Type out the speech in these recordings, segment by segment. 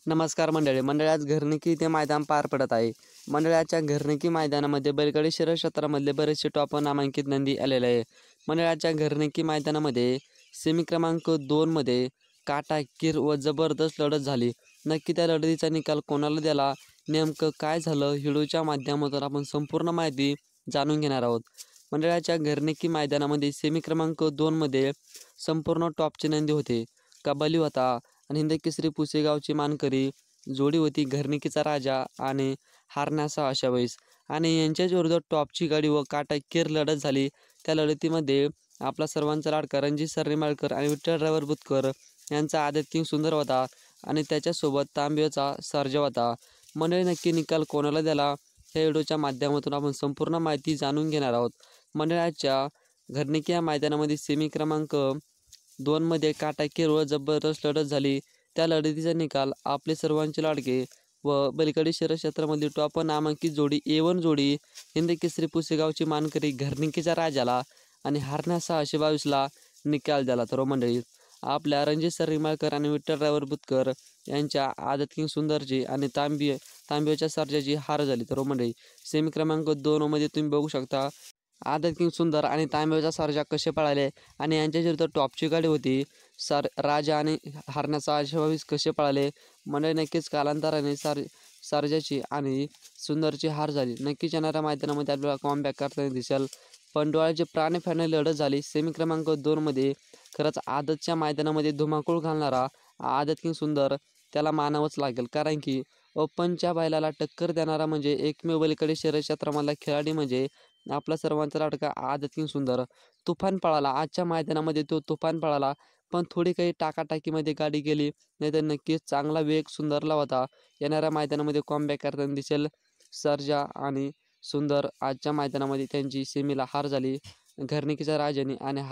नमस्कार मंडळी. आज घरनिकी ते मैदान पार पडत आहे. मंडळाच्या घरनिकी मैदानामध्ये बैलगाडी शर्यत क्षेत्रामधले बरेचसे टॉप नामांकित नंदी आलेले आहे. मंडळाच्या घरनिकी मैदानामध्ये सेमी क्रमांक 2मध्ये काटाकीर व जबरदस्त लढत झाली. नक्की त्या लढतीचा निकाल कोणाला दिला, नेमकं काय झालं, व्हिडिओच्या माध्यमातून आपण संपूर्ण माहिती जाणून घेणार आहोत. मंडळाच्या घरनिकी मैदानामध्ये सेमी क्रमांक 2मध्ये संपूर्ण टॉपचे नंदी होते. कबाली होता आणि हिंदकेसरी पुसेगावची मानकरी जोडी होती घरनिकीचा राजा आणि हारण्याचा आशावाईस आणि यांच्याच विरोधात टॉपची गाडी व काटाकीर लढत झाली. त्या लढतीमध्ये आपला सर्वांचा लाडका रणजित सर निंबाळकर आणि विठ्ठल ड्रायव्हर बुतकर यांचा आदत किंग सुंदर होता आणि त्याच्यासोबत तांबेचा सर्जा होता. मंडळी नक्की निकाल कोणाला दिला, ह्या व्हिडिओच्या माध्यमातून आपण संपूर्ण माहिती जाणून घेणार आहोत. मंडळाच्या घरनिकी या मैदानामध्ये सेमी क्रमांक 2मध्ये काटाकीर व जबरदस्त लढत झाली. त्या लढतीचा निकाल आपले सर्वांचे लाडके व बैलगाडी शर्यत क्षेत्रामधली टॉप नामांकित जोडी A1 जोडी हिंदकेसरी पुसेगावची मानकरी घरनिकीच्या राजाला आणि हारण्याचा 622ला निकाल दिला. तर मंडळी आपल्या रणजित सर निंबाळकर आणि विठ्ठल ड्रायव्हर बुतकर यांच्या आदत किंग सुंदरची आणि तांबेच्या सर्जाची हार झाली. तर मंडळी सेमी क्रमांक 2मध्ये तुम्ही बघू शकता आदत किंग सुंदर आणि तांबेचा सर्जा कसे पळाले आणि यांच्या विरुद्ध टॉपची गाडी होती राजा आणि हारण्याचा 28 कसे पळाले. मंडळी नक्कीच कालांतराने सर्जाची आणि सुंदरची हार झाली. नक्कीच येणाऱ्या मैदानामध्ये आपल्याला कॉमबॅक करताना दिसेल. पण डोळ्याची प्राणी लढत झाली सेमी क्रमांक 2मध्ये. खरंच आदतच्या मैदानामध्ये धुमाकूळ घालणारा आदत किंग सुंदर त्याला मानावंच लागेल, कारण की ओपनच्या बैलाला टक्कर देणारा म्हणजे एकमेव बैलगाडी शर्यत क्षेत्रामधला खेळाडी म्हणजे आपला सर्वांचा लाडका आदत किंग सुंदर. तुफान पळाला आजच्या मैदानामध्ये, तो तुफान पळाला, पण थोडी काही टाकाटाकीमध्ये गाडी गेली, नाहीतर नक्कीच चांगला वेग सुंदरला होता. येणाऱ्या मैदानामध्ये कॉमबॅक करताना दिसेल. सर्जा आणि सुंदर आजच्या मैदानामध्ये त्यांची सेमीला हार झाली. घरनिकीच्या राजाने आणि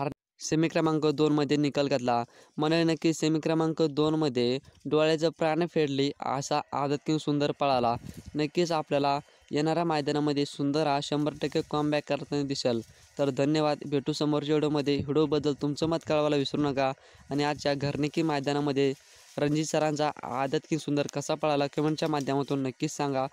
सेमी क्रमांक 2मध्ये निकाल घातला. मंडळी नक्की सेमी क्रमांक 2मध्ये डोळ्याचं प्राण फेडली असा आदत किंग सुंदर पळाला. नक्कीच आपल्याला येणाऱ्या मैदानामध्ये सुंदर हा 100% कॉमबॅक करताना दिसेल. तर धन्यवाद. भेटू समोरच्या व्हिडिओमध्ये. व्हिडिओबद्दल तुमचं मत कळवायला विसरू नका आणि आजच्या घरनिकी मैदानामध्ये रणजित सरांचा आदत किंग सुंदर कसा पळाला कमेंटच्या माध्यमातून नक्कीच सांगा.